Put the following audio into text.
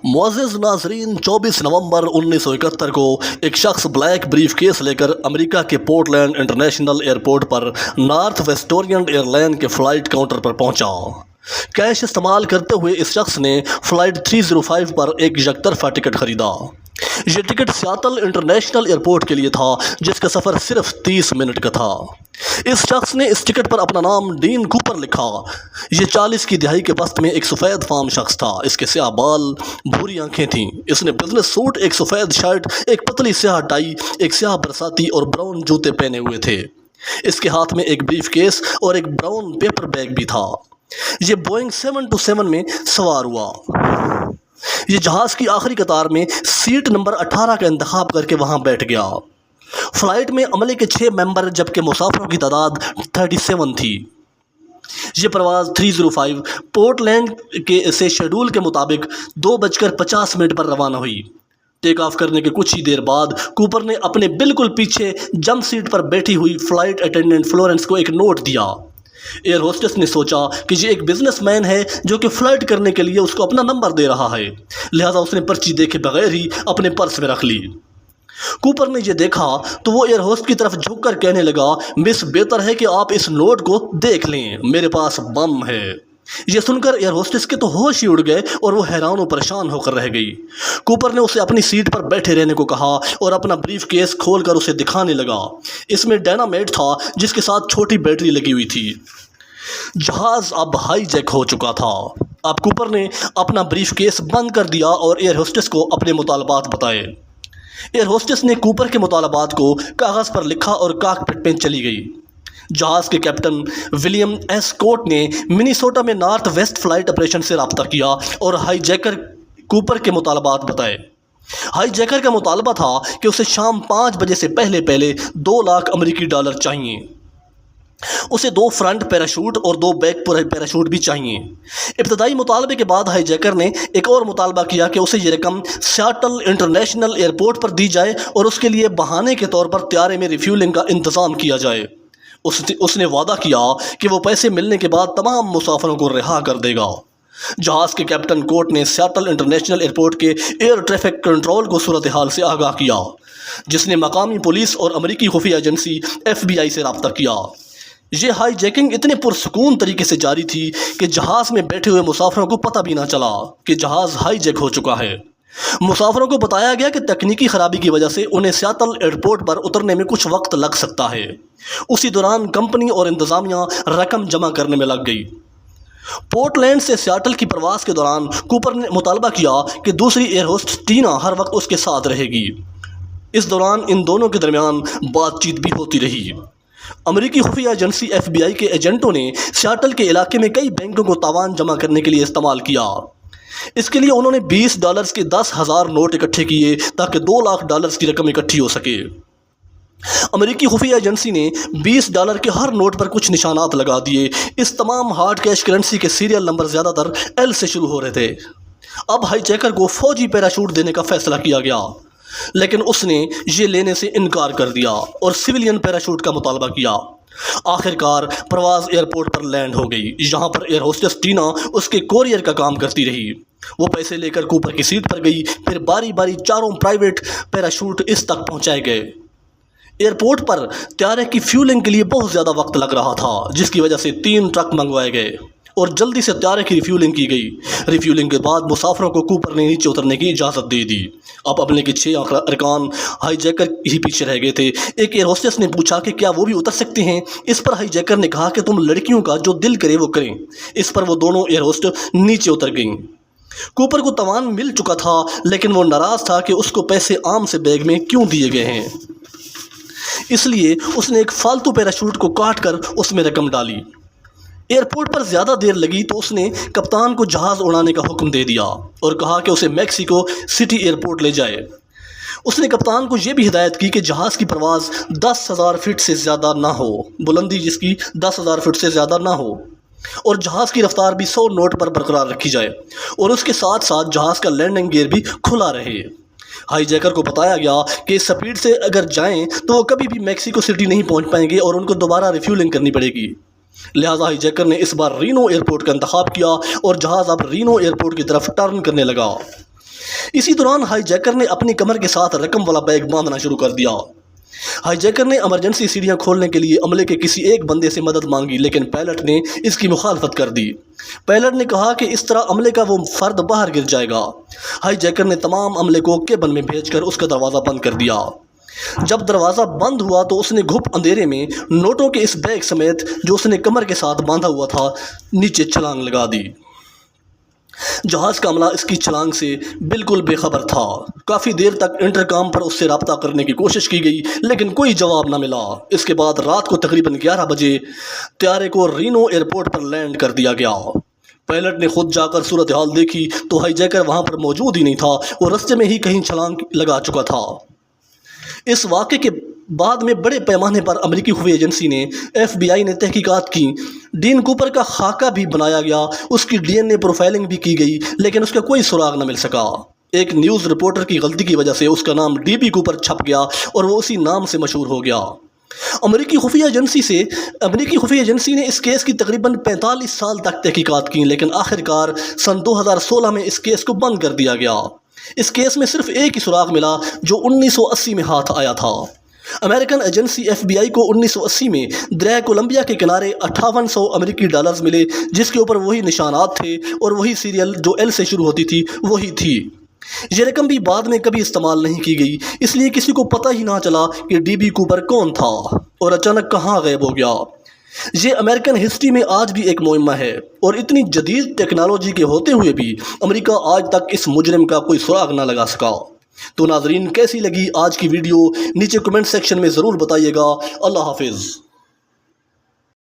मुअज़्ज़िज़ नाज़रीन, 24 नवंबर 1971 को एक शख्स ब्लैक ब्रीफ केस लेकर अमेरिका के पोर्टलैंड इंटरनेशनल एयरपोर्ट पर नॉर्थ वेस्ट ओरिएंट एयरलाइन के फ़्लाइट काउंटर पर पहुंचा। कैश इस्तेमाल करते हुए इस शख्स ने फ़्लाइट 305 पर एक यकतरफ़ा टिकट ख़रीदा। ये टिकट सियाटल इंटरनेशनल एयरपोर्ट के लिए था, जिसका सफ़र सिर्फ 30 मिनट का था। इस शख्स ने इस टिकट पर अपना नाम डीन कूपर लिखा। ये 40 की दिहाई के वस्त में एक सफ़ेद फार्म शख्स था। इसके स्याह बाल, भूरी आंखें थीं। इसने बिजनेस सूट, एक सफ़ेद शर्ट, एक पतली स्याह टाई, एक स्याह बरसाती और ब्राउन जूते पहने हुए थे। इसके हाथ में एक ब्रीफ केस और एक ब्राउन पेपर बैग भी था। ये बोइंग 727 में सवार हुआ। ये जहाज़ की आखिरी कतार में सीट नंबर 18 का इंतखाब करके वहाँ बैठ गया। फ़्लाइट में अमले के 6 मेंबर जबकि मुसाफिरों की तादाद 37 थी। ये परवाज़ 305 पोर्टलैंड से शेड्यूल के मुताबिक 2:50 पर रवाना हुई। टेक ऑफ करने के कुछ ही देर बाद कूपर ने अपने बिल्कुल पीछे जंप सीट पर बैठी हुई फ़्लाइट अटेंडेंट फ्लोरेंस को एक नोट दिया। एयर होस्टेस ने सोचा कि ये एक बिजनेसमैन है जो कि फ़्लाइट करने के लिए उसको अपना नंबर दे रहा है, लिहाजा उसने पर्ची देखे बगैर ही अपने पर्स में रख ली। कूपर ने यह देखा तो वो एयर होस्ट की तरफ झुककर कहने लगा, मिस, बेहतर है कि आप इस नोट को देख लें, मेरे पास बम है। यह सुनकर एयर होस्टेस के तो होश ही उड़ गए और वो हैरान और परेशान होकर रह गई। कूपर ने उसे अपनी सीट पर बैठे रहने को कहा और अपना ब्रीफ केस खोलकर उसे दिखाने लगा। इसमें डायनामाइट था, जिसके साथ छोटी बैटरी लगी हुई थी। जहाज़ अब हाईजैक हो चुका था। अब कूपर ने अपना ब्रीफ केस बंद कर दिया और एयर होस्टेस को अपने मुतालबात बताए। एयर होस्टेस ने कूपर के मुतालबात को कागज़ पर लिखा और कॉकपिट में चली गई। जहाज़ के कैप्टन विलियम एस कोट ने मिनीसोटा में नॉर्थ वेस्ट फ़्लाइट ऑपरेशन से रब्ता किया और हाईजैकर कूपर के मुतालबात बताए। हाईजैकर का मुतालबा था कि उसे शाम 5 बजे से पहले 2 लाख अमेरिकी डॉलर चाहिए। उसे 2 फ्रंट पैराशूट और 2 बैक पैराशूट भी चाहिए। इब्तदाई मुतालबे के बाद हाईजैकर ने एक और मुतालबा किया कि उसे ये रकम सियाटल इंटरनेशनल एयरपोर्ट पर दी जाए और उसके लिए बहाने के तौर पर त्यारे में रिफ्यूलिंग का इंतज़ाम किया जाए। उसने वादा किया कि वो पैसे मिलने के बाद तमाम मुसाफिरों को रिहा कर देगा। जहाज़ के कैप्टन कोट ने सियाटल इंटरनेशनल एयरपोर्ट के एयर ट्रैफिक कंट्रोल को सूरत हाल से आगाह किया, जिसने मकामी पुलिस और अमरीकी खुफिया एजेंसी FBI से रब्ता किया। ये हाईजैकिंग इतने पुरसकून तरीके से जारी थी कि जहाज़ में बैठे हुए मुसाफिरों को पता भी ना चला कि जहाज़ हाईजैक हो चुका है। मुसाफिरों को बताया गया कि तकनीकी ख़राबी की वजह से उन्हें सियाटल एयरपोर्ट पर उतरने में कुछ वक्त लग सकता है। उसी दौरान कंपनी और इंतज़ामिया रकम जमा करने में लग गई। पोर्टलैंड से सियाटल की प्रवास के दौरान कूपर ने मुतालबा किया कि दूसरी एयर होस्ट टीना हर वक्त उसके साथ रहेगी। इस दौरान इन दोनों के दरमियान बातचीत भी होती रही। अमेरिकी खुफिया एजेंसी FBI के एजेंटों ने सियाटल के इलाके में कई बैंकों को तावान जमा करने के लिए इस्तेमाल किया। इसके लिए उन्होंने $20 के 10,000 नोट इकट्ठे किए ताकि $2 लाख की रकम इकट्ठी हो सके। अमेरिकी खुफिया एजेंसी ने $20 के हर नोट पर कुछ निशानात लगा दिए। इस तमाम हार्ड कैश करेंसी के सीरियल नंबर ज़्यादातर L से शुरू हो रहे थे। अब हाईजैकर को फौजी पैराशूट देने का फैसला किया गया, लेकिन उसने ये लेने से इनकार कर दिया और सिविलियन पैराशूट का मुतालबा किया। आखिरकार परवाज़ एयरपोर्ट पर लैंड हो गई। यहाँ पर एयर होस्टेस टीना उसके कोरियर का काम करती रही। वो पैसे लेकर कूपर की सीट पर गई। फिर बारी बारी चारों प्राइवेट पैराशूट इस तक पहुँचाए गए। एयरपोर्ट पर त्यारे की फ्यूलिंग के लिए बहुत ज़्यादा वक्त लग रहा था, जिसकी वजह से 3 ट्रक मंगवाए गए और जल्दी से त्यारे की रिफ्यूलिंग की गई। रिफ्यूलिंग के बाद मुसाफिरों को कूपर ने नीचे उतरने की इजाज़त दे दी। अब अपने के 6 अरकान हाईजैकर ही पीछे रह गए थे। एक एयर होस्टेस ने पूछा कि क्या वो भी उतर सकते हैं। इस पर हाईजैकर ने कहा कि तुम लड़कियों का जो दिल करे वो करें। इस पर वो दोनों एयर होस्ट नीचे उतर गईं। कूपर को तवान मिल चुका था, लेकिन वो नाराज़ था कि उसको पैसे आम से बैग में क्यों दिए गए हैं। इसलिए उसने एक फालतू पैराशूट को काट कर उसमें रकम डाली। एयरपोर्ट पर ज़्यादा देर लगी तो उसने कप्तान को जहाज़ उड़ाने का हुक्म दे दिया और कहा कि उसे मैक्सिको सिटी एयरपोर्ट ले जाए। उसने कप्तान को यह भी हिदायत की कि जहाज़ की परवाज़ 10,000 फीट से ज़्यादा ना हो, बुलंदी जिसकी 10,000 फीट से ज़्यादा ना हो, और जहाज़ की रफ्तार भी 100 नॉट पर बरकरार रखी जाए और उसके साथ साथ जहाज़ का लैंडिंग गियर भी खुला रहे। हाईजैकर को बताया गया कि इस स्पीड से अगर जाएं तो वो कभी भी मैक्सिको सिटी नहीं पहुंच पाएंगे और उनको दोबारा रिफ्यूलिंग करनी पड़ेगी। लिहाजा हाईजैकर ने इस बार रीनो एयरपोर्ट का इंतखाब किया और जहाज़ अब रीनो एयरपोर्ट की तरफ टर्न करने लगा। اسی دوران ہائی جیکر نے اپنی کمر کے ساتھ رقم والا بیگ باندھنا شروع کر دیا۔ ہائی جیکر نے ایمرجنسی سیڑھیاں کھولنے کے لیے عملے کے کسی ایک بندے سے مدد مانگی، لیکن پائلٹ نے اس کی مخالفت کر دی۔ پائلٹ نے کہا کہ اس طرح عملے کا وہ فرد باہر گر جائے گا۔ ہائی جیکر نے تمام عملے کو کیبن میں بھیج کر اس کا دروازہ بند کر دیا۔ جب دروازہ بند ہوا تو اس نے گھپ اندھیرے میں نوٹوں کے اس بیگ سمیت جو اس نے کمر کے ساتھ باندھا ہوا تھا نیچے چھلانگ لگا دی۔ جہاز کا عملہ اس کی چھلانگ سے بالکل بے خبر تھا۔ کافی دیر تک انٹرکام پر اس سے رابطہ کرنے کی کوشش کی گئی لیکن کوئی جواب نہ ملا۔ اس کے بعد رات کو تقریباً 11 بجے طیارے کو رینو ایئرپورٹ پر لینڈ کر دیا گیا۔ پائلٹ نے خود جا کر صورتحال دیکھی تو ہائی جیکر وہاں پر موجود ہی نہیں تھا، وہ رستے میں ہی کہیں چھلانگ لگا چکا تھا۔ اس واقعے کے بعد میں بڑے پیمانے پر امریکی خفیہ ایجنسی نے FBI نے تحقیقات کی۔ ڈین کوپر کا خاکہ بھی بنایا گیا، اس کی DNA پروفائلنگ بھی کی گئی لیکن اس کا کوئی سراغ نہ مل سکا۔ ایک نیوز رپورٹر کی غلطی کی وجہ سے اس کا نام DB کوپر چھپ گیا اور وہ اسی نام سے مشہور ہو گیا۔ امریکی خفیہ ایجنسی نے اس کیس کی تقریباً 45 سال تک تحقیقات کی لیکن آخرکار سن 2016 میں اس کیس کو بند کر دیا گیا۔ اس کیس میں صرف ایک ہی سراغ ملا جو 1980 میں ہاتھ آیا تھا۔ امریکن ایجنسی FBI کو 1980 میں دریائے کولمبیا کے کنارے $5800 امریکی ملے، جس کے اوپر وہی نشانات تھے اور وہی سیریل جو L سے شروع ہوتی تھی وہی تھی۔ یہ رقم بھی بعد میں کبھی استعمال نہیں کی گئی، اس لیے کسی کو پتہ ہی نہ چلا کہ DB کوپر کون تھا اور اچانک کہاں غائب ہو گیا۔ یہ امریکن ہسٹری میں آج بھی ایک معمہ ہے اور اتنی جدید ٹیکنالوجی کے ہوتے ہوئے بھی امریکہ آج تک اس مجرم کا کوئی سراغ نہ لگا سکا۔ تو ناظرین، کیسی لگی آج کی ویڈیو نیچے کمنٹ سیکشن میں ضرور بتائیے گا۔ اللہ حافظ۔